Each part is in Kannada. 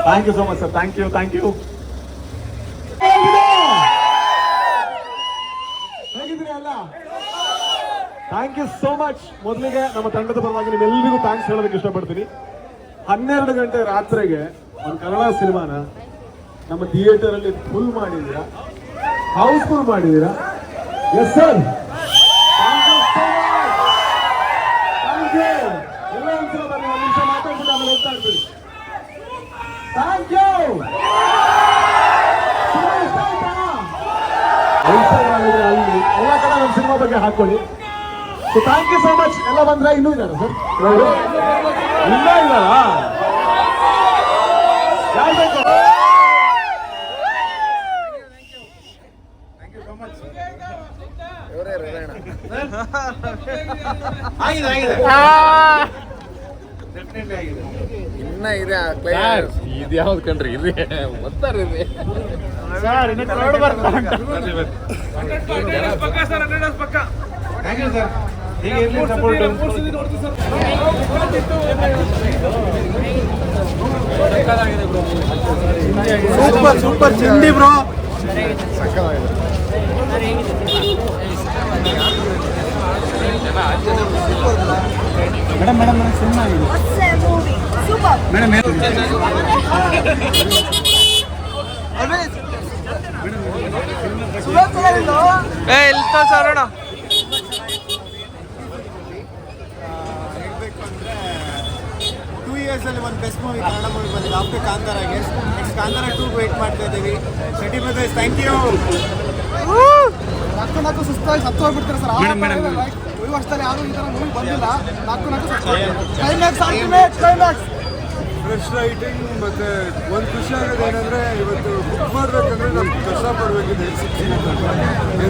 Thank you so much sir. Thank you. ಹೇಗಿದ್ದೀರಿ ಅಲ್ಲ? Thank you so much. ಮೊದಲಿಗೆ ನಮ್ಮ ತಂಡದ ಪರವಾಗಿ ನಿಮ್ಮೆಲ್ಲರಿಗೂ ಥ್ಯಾಂಕ್ಸ್ ಹೇಳೋದಕ್ಕೆ ಇಷ್ಟಪಡ್ತೀನಿ. 12 ಗಂಟೆ ರಾತ್ರಿಗೆ ಒಂದು ಕನ್ನಡ ಸಿನಿಮಾನ ನಮ್ಮ ಥಿಯೇಟರ್ ಅಲ್ಲಿ ಫುಲ್ ಮಾಡಿದ್ದೀರಾ, ಹೌಸ್ಫುಲ್ ಮಾಡಿದ್ದೀರಾ. Yes sir, thank you so much. Thank you. ಎಲ್ಲ ಒಂದ್ಸಲ ಬನ್ನಿ, ಒಂದು ನಿಮಿಷ ಮಾತಾಡ್ಬಿಟ್ಟು ಆಮೇಲೆ ಹೋಗ್ತಾ ಇರ್ತೀವಿ. Thank you. ಅಲ್ಲಿ ಎಲ್ಲ ಕಡೆ ನಮ್ಮ ಸಿನಿಮಾ ಬಗ್ಗೆ ಹಾಕೊಳ್ಳಿ. So thank you so much. ಎಲ್ಲ ಬಂದ್ರೆ ಇನ್ನೂ ಇದ್ದಾರೆ ಸರ್? ಇನ್ನೂ ಇದ್ದಾರಾ? ಯಾರು ಬೇಕು? ಇನ್ನ ಇದೆ ಇದು ಯಾವ್ದು ಕಂಡ್ರಿ ಇರ್ರಿ ಒತ್ತಾರಿ ಸೂಪರ್ ಚಿಂಡಿ ಬ್ರೋ. ಮೇಡಮ್ ಸಿನಿಮಾ ಮೇಡಮ್ ಸರೋಣ ಅಲ್ಲಿ ಒಂದು ಬೆಸ್ಟ್ ಮೂವಿ ಕನ್ನಡ ಮೂವಿ ಬಂದಿದೆ ಆಫ್ಟರ್ ಕಾಂತಾರಾಗೆ. ನೆಕ್ಸ್ಟ್ ಕಾಂತಾರ 2 ವೇಟ್ ಮಾಡ್ತಾ ಇದ್ದೀವಿ. Shetty brothers thank you. ನಾಲ್ಕು ಸುಸ್ತಾಗಿ ಸತ್ತು ಹೋಗ್ಬಿಡ್ತಾರೆ ಸರ್. ಈ ವರ್ಷದಲ್ಲಿ ಯಾರು ಈ ಥರ ಮೂವಿ ಬಂದಿಲ್ಲ. ಕ್ಲೈಮ್ಯಾಕ್ಸ್ ಫ್ರೆಶ್ ರೈಟಿಂಗ್ ಮತ್ತು ಒಂದು ಖುಷಿ ಆಗೋದು ಏನಂದರೆ ಇವತ್ತು ಬುಕ್ ಮಾಡಬೇಕಂದ್ರೆ ನಮ್ಗೆ ಕಷ್ಟಪಡಬೇಕಿದೆ.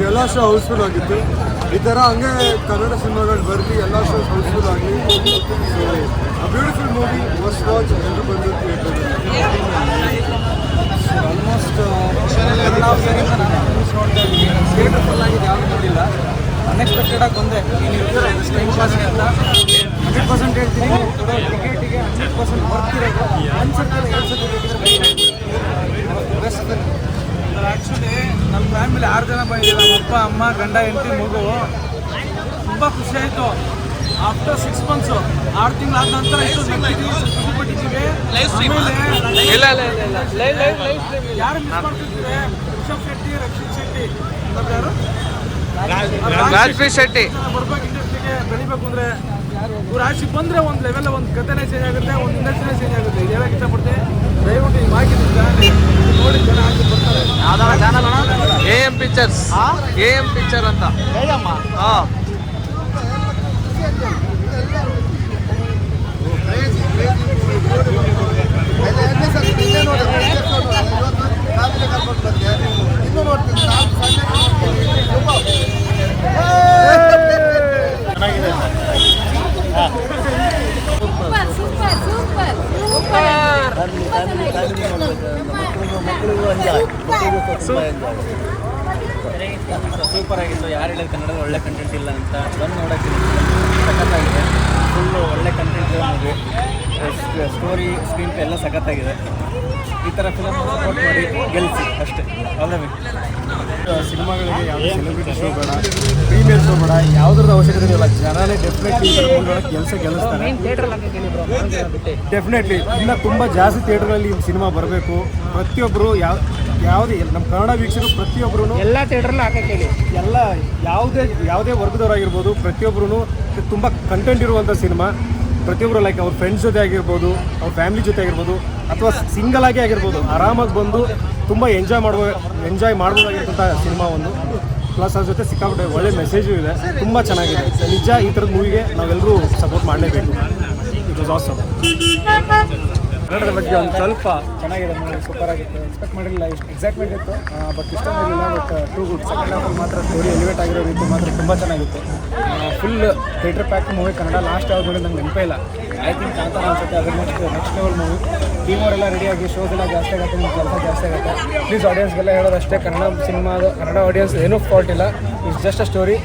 ಎಲ್ಲ ಶೋ ಹೌಸ್ಫುಲ್ ಆಗಿತ್ತು. ಈ ಥರ ಹಂಗೆ ಕನ್ನಡ ಸಿನಿಮಾಗಳು ಬರಲಿ, ಎಲ್ಲ ಶೋಸ್ ಹೌಸ್ಫುಲ್ ಆಗಲಿ. So beautiful movie, must watch. ಎಲ್ಲರೂ ಬಂದು ಆಲ್ಮೋಸ್ಟ್ ಥಿಯೇಟರ್ ಫುಲ್ ಆಗಿದೆ, ಯಾವುದು ನೋಡಿಲ್ಲ. ಅನ್ಎಕ್ಸ್ಪೆಕ್ಟೆಡ್ ಆಗಿ ಬಂದೆ. ಟೈಮ್ ಪಾಸ್ ಅಂತ 100% ಹೇಳ್ತೀನಿ. ಟಿಕೆಟಿಗೆ 100% ಬರ್ತಿರೋದು. ಒಂದು ಸಲ 2 ಸಲ ಆ್ಯಕ್ಚುಲಿ ನಮ್ಮ ಫ್ಯಾಮಿಲಿ 6 ಜನ ಬಂದಿದ್ದೀವಿ. ನಮ್ಮ ಅಪ್ಪ, ಅಮ್ಮ, ಗಂಡ, ಹೆಂಡತಿ, ಮಗು. ತುಂಬ ಖುಷಿ ಆಯಿತು. ಆಫ್ಟರ್ 6 ಮಂತ್ಸು 6 ತಿಂಗಳಾದ ನಂತರ ಖುಷಿಪಟ್ಟಿದ್ದೀವಿ. ಯಾರು ಮಿಸ್ ಮಾಡ್ತಿದ್ದೀವಿ? ರಿಷಬ್ ಶೆಟ್ಟಿ, ರಕ್ಷಿತ್ ಶೆಟ್ಟಿ, ಯಾರು ರಾಜ್ಪೀತ್ ಶೆಟ್ಟಿ ಬರ್ಬೇಕು. ಇಂಡಸ್ಟ್ರಿಗೆ ಬೆಳಿಬೇಕು ಅಂದರೆ ಇವ್ರು ಆಚೆಗೆ ಬಂದರೆ ಒಂದು ಲೆವೆಲ್, ಒಂದು ಕಥೆನೇ ಚೇಂಜ್ ಆಗುತ್ತೆ, ಒಂದು ಇಂಡಸ್ಟ್ರಿನೇ ಚೇಂಜ್ ಆಗುತ್ತೆ. ಇದು ಹೇಳಕ್ಕೆ ಇಷ್ಟಪಡ್ತೀನಿ. ದಯವಿಟ್ಟು ಈ ಮಾಹಿತಿ ನೋಡಿ ಜನ ಆಚೆ ಬರ್ತಾರೆ. AM ಪಿಕ್ಚರ್ಸ್, AM ಪಿಕ್ಚರ್ ಅಂತ. ಹಾಂ ಸೂಪರ್ ಆಗಿತ್ತು. ಯಾರು ಹೇಳಿದ್ರು ಕನ್ನಡದಲ್ಲಿ ಒಳ್ಳೆ ಕಂಟೆಂಟ್ ಇಲ್ಲ ಅಂತ? ಬಂದು ನೋಡೋಕ್ಕೆ ಸಖತ್ತಾಗಿದೆ. ಫುಲ್ಲು ಒಳ್ಳೆ content movie, story, screen play ಎಲ್ಲ ಸಖತ್ತಾಗಿದೆ. ಈ ಥರ ಫಿಲಮ್ ಸಪೋರ್ಟ್ ಮಾಡಿ ಗೆಲ್ಲಿಸಿ ಅಷ್ಟೇ. ಅಲ್ಲವೇ ಸಿನಿಮಾಗಳಿಗೆ ಯಾವುದೇ ಸೆಲೆಬ್ರಿಟಿ ಶೋ ಬೇಡ, ಪ್ರೀಮಿಯರ್ ಶೋ ಬೇಡ, ಯಾವುದ್ರದ್ದು ಅವಶ್ಯಕತೆ ಇಲ್ಲ. ಜನರೇ ಡೆಫಿನೆಟ್ಲಿ ಗೆಲ್ಲಿಸ್ತಾರೆ. ಡೆಫಿನೆಟ್ಲಿ ಇನ್ನು ತುಂಬ ಜಾಸ್ತಿ ಥಿಯೇಟರ್ಗಳಲ್ಲಿ ಸಿನಿಮಾ ಬರಬೇಕು. ಪ್ರತಿಯೊಬ್ಬರು ಯಾವುದೇ ನಮ್ಮ ಕನ್ನಡ ವೀಕ್ಷಕರು ಪ್ರತಿಯೊಬ್ಬರು ಎಲ್ಲ ಥಿಯೇಟ್ರಲ್ಲಿ ಹಾಕಕ್ಕೆ ಹೇಳಿ. ಎಲ್ಲ ಯಾವುದೇ ವರ್ಗದವರಾಗಿರ್ಬೋದು, ಪ್ರತಿಯೊಬ್ಬರು ತುಂಬ ಕಂಟೆಂಟ್ ಇರುವಂಥ ಸಿನಿಮಾ. ಪ್ರತಿಯೊಬ್ಬರು ಲೈಕ್ ಅವ್ರ ಫ್ರೆಂಡ್ಸ್ ಜೊತೆ ಆಗಿರ್ಬೋದು, ಅವ್ರ ಫ್ಯಾಮಿಲಿ ಜೊತೆ ಆಗಿರ್ಬೋದು, ಅಥವಾ ಸಿಂಗಲ್ ಆಗಿ ಆಗಿರ್ಬೋದು, ಆರಾಮಾಗಿ ಬಂದು ತುಂಬ ಎಂಜಾಯ್ ಮಾಡ್ಬೋದಾಗಿರ್ತಂಥ ಸಿನಿಮಾ ಒಂದು. ಪ್ಲಸ್ ಅದ್ರ ಜೊತೆ ಸಿಕ್ಕಾಪಟ್ಟೆ ಒಳ್ಳೆ ಮೆಸೇಜು ಇದೆ. ತುಂಬ ಚೆನ್ನಾಗಿದೆ ನಿಜ. ಈ ಥರದ ಮೂವಿಗೆ ನಾವೆಲ್ಲರೂ ಸಪೋರ್ಟ್ ಮಾಡಲೇಬೇಕು. It was awesome. ಕನ್ನಡದ ಬಗ್ಗೆ ಒಂದು ಸ್ವಲ್ಪ ಚೆನ್ನಾಗಿದೆ ಮೂವಿ, ಸೂಪರ್ ಆಗಿತ್ತು. ಎಕ್ಸ್ಪೆಕ್ಟ್ ಮಾಡಿರಲಿಲ್ಲ, ಇಷ್ಟು ಎಕ್ಸೈಟ್ಮೆಂಟ್ ಇತ್ತು, ಬಟ್ ಇಷ್ಟ ಆಗಿಲ್ಲ. But too good. ಸೆಕೆಂಡ್ ಹಾಫಲ್ಲಿ ಮಾತ್ರ ಸ್ಟೋರಿ ಎಲಿವೇಟ್ ಆಗಿರೋ ರೀತಿ ಮಾತ್ರ ತುಂಬ ಚೆನ್ನಾಗಿತ್ತು. Full theatre pack movie. Kannada last ಯಾವ್ದು ನೋಡಿ ನಂಗೆ ನೆನಪೇ ಇಲ್ಲ. ಐ ಥಿಂಕ್ ಕಾಂತಾರ ಅನ್ಸುತ್ತೆ. ಅದ್ರ ನೆಕ್ಸ್ಟ್ ಲೆವೆಲ್ ಮೂವಿ. ಟೀಮ್ ಅವರೆಲ್ಲ ರೆಡಿಯಾಗಿ ಶೋಸ್ ಎಲ್ಲ ಜಾಸ್ತಿ ಆಗುತ್ತೆ, ನಿಮ್ಮ ಕೆಲಸ ಜಾಸ್ತಿ ಆಗುತ್ತೆ. ಪ್ಲೀಸ್ ಆಡಿಯನ್ಸ್ಗೆಲ್ಲ ಹೇಳೋದಷ್ಟೇ, ಕನ್ನಡ ಸಿನಿಮಾದು ಕನ್ನಡ ಆಡಿಯನ್ಸ್ ಏನೂ ಫಾಲ್ಟ್ ಇಲ್ಲ. ಇಟ್ಸ್ ಜಸ್ಟ್ ಅ ಸ್ಟೋರಿ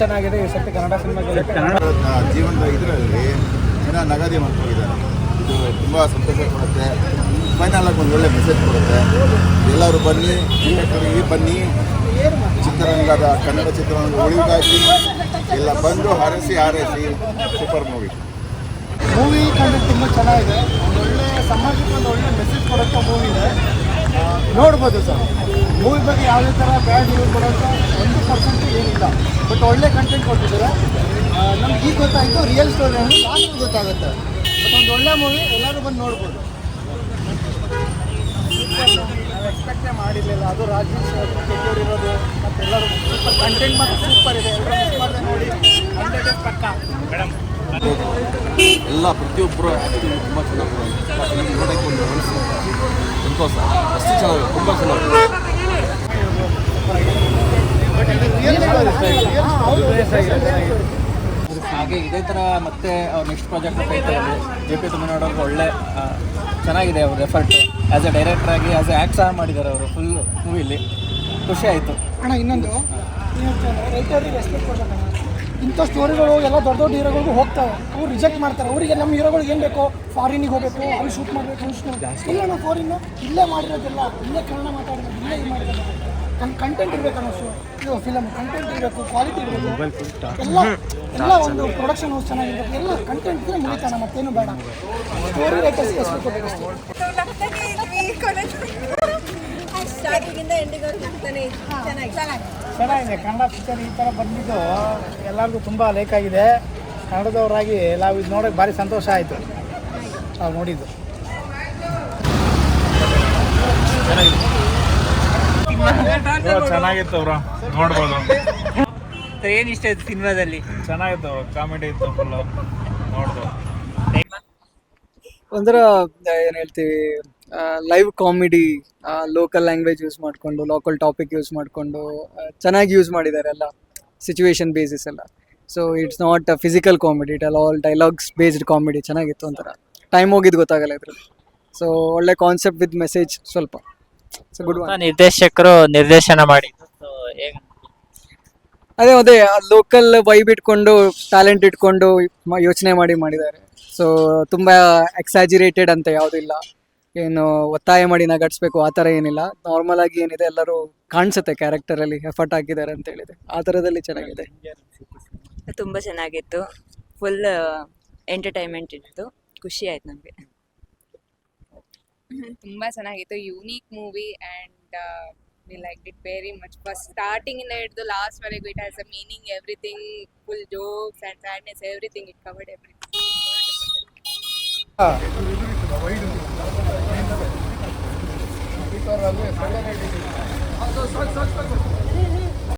ಚೆನ್ನಾಗಿದೆ. ಈ ಸರ್ತಿ ಕನ್ನಡ ಸಿನಿಮಾಗೆ ಕನ್ನಡ ಜೀವನದ ಇದರಲ್ಲಿ ಜನ ನಗದಿ ಮಾಡ್ತಿದ್ದಾರೆ. ತುಂಬ ಸಂತೋಷ ಕೊಡುತ್ತೆ. ಫೈನಲಾಗಿ ಒಂದು ಒಳ್ಳೆ ಮೆಸೇಜ್ ಕೊಡುತ್ತೆ. ಎಲ್ಲರೂ ಬನ್ನಿ, ಥಿಯೇಟರ್ಗೆ ಬನ್ನಿ. ಚಿತ್ರರಂಗದ ಕನ್ನಡ ಚಿತ್ರರಂಗ ಉಳಿಗಾಗಿ ಎಲ್ಲ ಬಂದು ಹರಸಿ ಸೂಪರ್ ಮೂವಿ. ಮೂವಿ ಕಂಡು ತುಂಬ ಚೆನ್ನಾಗಿದೆ. ಒಂದು ಒಳ್ಳೆ ಸಮಾಜಕ್ಕೆ ಒಂದು ಒಳ್ಳೆ ಮೆಸೇಜ್ ಕೊಡೋಂಥ ಮೂವಿ ಇದೆ. ನೋಡ್ಬೋದು ಸರ್. ಮೂವಿ ಬಗ್ಗೆ ಯಾವುದೇ ಥರ ಬ್ಯಾಡ್ ರಿವ್ಯೂ ಕೊಡೋಂಥ 1% ಏನಿಲ್ಲ. ಬಟ್ ಒಳ್ಳೆ ಕಂಟೆಂಟ್ ಕೊಟ್ಟಿದ್ದಾರೆ. ನಮ್ಗೆ ಈಗ ಗೊತ್ತಾಯಿತು ರಿಯಲ್ ಸ್ಟೋರಿ ಅಂದರೆ ಲಾಸ್ಟ್ ಗೊತ್ತಾಗುತ್ತೆ. ಬಟ್ ಒಂದು ಒಳ್ಳೆ ಮೂವಿ, ಎಲ್ಲರೂ ಬಂದು ನೋಡ್ಬೋದು. ನಾವು ಎಕ್ಸ್ಪೆಕ್ಟೇ ಮಾಡಿರಲಿಲ್ಲ. ಅದು ರಾಜೇಶ್ ಕೆಟ್ಟೋರು ಇರೋದು ಮತ್ತು ಎಲ್ಲರೂ ಸೂಪರ್ ಕಂಟೆಂಟ್ ಮತ್ತು ಸೂಪರ್ ಇದೆ. ಎಲ್ಲರೂ ಮಿಸ್ ಮಾಡಿದೆ ನೋಡಿ. 100 ಪಕ್ಕ ಮೇಡಮ್. ಎಲ್ಲ ಪ್ರತಿಯೊಬ್ಬರು ಆ್ಯಕ್ಟಿಂಗ್ ತುಂಬ ಚೆನ್ನಾಗಿ ನೋಡೋಕ್ಕೆ ಒಂದು ಮನಸ್ಸು ಸಂತೋಷ. ಅಷ್ಟು ಚೆನ್ನಾಗಿದೆ, ತುಂಬ ಚೆನ್ನಾಗಿದೆ. ಹಾಗೆ ಇದೇ ಥರ ಮತ್ತೆ ಅವ್ರು ನೆಕ್ಸ್ಟ್ ಪ್ರಾಜೆಕ್ಟ್ ಕೈತಾರೆ. JP ತುಮ್ಮನೋಡವ್ರಿಗೆ ಒಳ್ಳೆ ಚೆನ್ನಾಗಿದೆ ಅವ್ರ ಎಫರ್ಟ್. ಆ್ಯಸ್ ಎ ಡೈರೆಕ್ಟರ್ ಆಗಿ ಆ್ಯಸ್ ಎ ಆ್ಯಕ್ಟ್ ಸಹ ಮಾಡಿದ್ದಾರೆ ಅವರು ಫುಲ್ ಮೂವಿಲಿ. ಖುಷಿ ಆಯಿತು ಅಣ್ಣ. ಇನ್ನೊಂದು ರೈತರಿಗೆ ರೆಸ್ಪೆಕ್ಟ್ ಕೊಡ್ಬೇಕಣ್ಣ. ಇಂಥ ಸ್ಟೋರಿಗಳು ಎಲ್ಲ ದೊಡ್ಡ ದೊಡ್ಡ ಹೀರೋಗಳಿಗೂ ಹೋಗ್ತವೆ. ಅವ್ರು ರಿಜೆಕ್ಟ್ ಮಾಡ್ತಾರೆ. ಅವರಿಗೆ ನಮ್ಮ ಹೀರೋಗಳಿಗೆ ಏನು ಬೇಕೋ ಫಾರಿನಿಗೆ ಹೋಗಬೇಕು, ಅಲ್ಲಿ ಶೂಟ್ ಮಾಡಬೇಕು ಇಲ್ಲ ನಾವು ಫಾರಿನ್ನು ಇಲ್ಲೇ ಮಾಡಿರೋದಿಲ್ಲ, ಇಲ್ಲೇ ಕನ್ನಡ ಮಾತಾಡೋದು, ಇಲ್ಲೇ ಇದು ಮಾಡಿರೋದು. ಒಂದು ಕಂಟೆಂಟ್ ಇರಬೇಕಣ್ಣ. ಇದು ಫಿಲಮ್ ಕಂಟೆಂಟ್ ಇರಬೇಕು, ಕ್ವಾಲಿಟಿ ಇರಬೇಕು, ಎಲ್ಲ ಒಂದು ಪ್ರೊಡಕ್ಷನ್ ಹೌಸ್ ಚೆನ್ನಾಗಿರ್ಬೇಕು. ಎಲ್ಲ ಕಂಟೆಂಟ್ ಇದ್ರೆ ಮುಗಿತಾನ, ಮತ್ತೇನು ಬೇಡ. ಸ್ಟೋರಿ ರೈಟರ್ಸ್ಗೆ ರೆಸ್ಪೆಕ್ಟ್ ಕೊಡಬೇಕು. ಸ್ಟಾರ್ಟಿಂಗಿಂದ ಎಂಡಿಂಗ್ವರೆಗೂ ನಗ್ತಾನೆ ಚೆನ್ನಾಗಿದೆ. ಕನ್ನಡ ಪಿಕ್ಚರ್ ಈ ಥರ ಬಂದಿದ್ದು ಎಲ್ಲರಿಗೂ ತುಂಬ ಲೈಕ್ ಆಗಿದೆ. ಕನ್ನಡದವರಾಗಿ ನಾವು ಇದು ನೋಡೋಕ್ಕೆ ಭಾರಿ ಸಂತೋಷ ಆಯಿತು ನಾವು ನೋಡಿದ್ದು. ಚೆನ್ನಾಗಿತ್ತು ಬ್ರೋ, ನೋಡ್ಬೋದು. ಏನು ಇಷ್ಟ ಆಯ್ತು ಸಿನಿಮಾದಲ್ಲಿ? ಚೆನ್ನಾಗಿತ್ತು, ಕಾಮಿಡಿ ಇತ್ತು ಫುಲ್ಲು, ನೋಡ್ಬೋದು. ಒಂಥರ ಏನು ಹೇಳ್ತೀವಿ, live comedy, local language use ಮಾಡಿಕೊಂಡು, ಲೋಕಲ್ ಟಾಪಿಕ್ ಯೂಸ್ ಮಾಡಿಕೊಂಡು ಚೆನ್ನಾಗಿ ಯೂಸ್ ಮಾಡಿದ್ದಾರೆ ಎಲ್ಲ, ಸಿಚುವೇಶನ್ ಬೇಸಿಸ್ ಎಲ್ಲ. So it's not physical comedy, it all dialogues based comedy. ಚೆನ್ನಾಗಿತ್ತು. ಒಂಥರ ಟೈಮ್ ಹೋಗಿದ್ದು ಗೊತ್ತಾಗಲ್ಲ ಇದ್ರಲ್ಲಿ. ಸೊ ಒಳ್ಳೆ ಕಾನ್ಸೆಪ್ಟ್ ವಿತ್ ಮೆಸೇಜ್ ಸ್ವಲ್ಪ. So good one. ನಿರ್ದೇಶಕರು ನಿರ್ದೇಶನ ಮಾಡಿ ಅದೇ ಲೋಕಲ್ ವೈಬ್ ಇಟ್ಕೊಂಡು, ಟ್ಯಾಲೆಂಟ್ ಇಟ್ಕೊಂಡು ಯೋಚನೆ ಮಾಡಿದ್ದಾರೆ. ಸೊ ತುಂಬ ಎಕ್ಸಾಜಿರೇಟೆಡ್ ಅಂತ ಯಾವುದಿಲ್ಲ, ಏನು ಒತ್ತಾಯ ಮಾಡಿ ನಗಡಿಸ್ಬೇಕು ಆ ಥರ ಏನಿಲ್ಲ. ನಾರ್ಮಲ್ ಆಗಿ ಏನಿದೆ ಎಲ್ಲರೂ ಕಾಣಿಸುತ್ತೆ ಕ್ಯಾರೆಕ್ಟರಲ್ಲಿ ಎಫರ್ಟ್ ಹಾಕಿದ್ದಾರೆ ಅಂತ ಹೇಳಿದೆ. ಆ ಥರದಲ್ಲಿ ಚೆನ್ನಾಗಿದೆ. ತುಂಬ ಚೆನ್ನಾಗಿತ್ತು. ಫುಲ್ ಎಂಟರ್ಟೈನ್ಮೆಂಟ್ ಇತ್ತು. ಖುಷಿ ಆಯ್ತು ನಮಗೆ. ತುಂಬ ಚೆನ್ನಾಗಿತ್ತು. Unique movie and we like it very much. First starting ಇಂದ ಹಿಡಿದು ಲಾಸ್ಟ್ ವರೆಗೂ it has a meaning, everything, full jokes and sadness, everything it covered everything. ಸಾಕು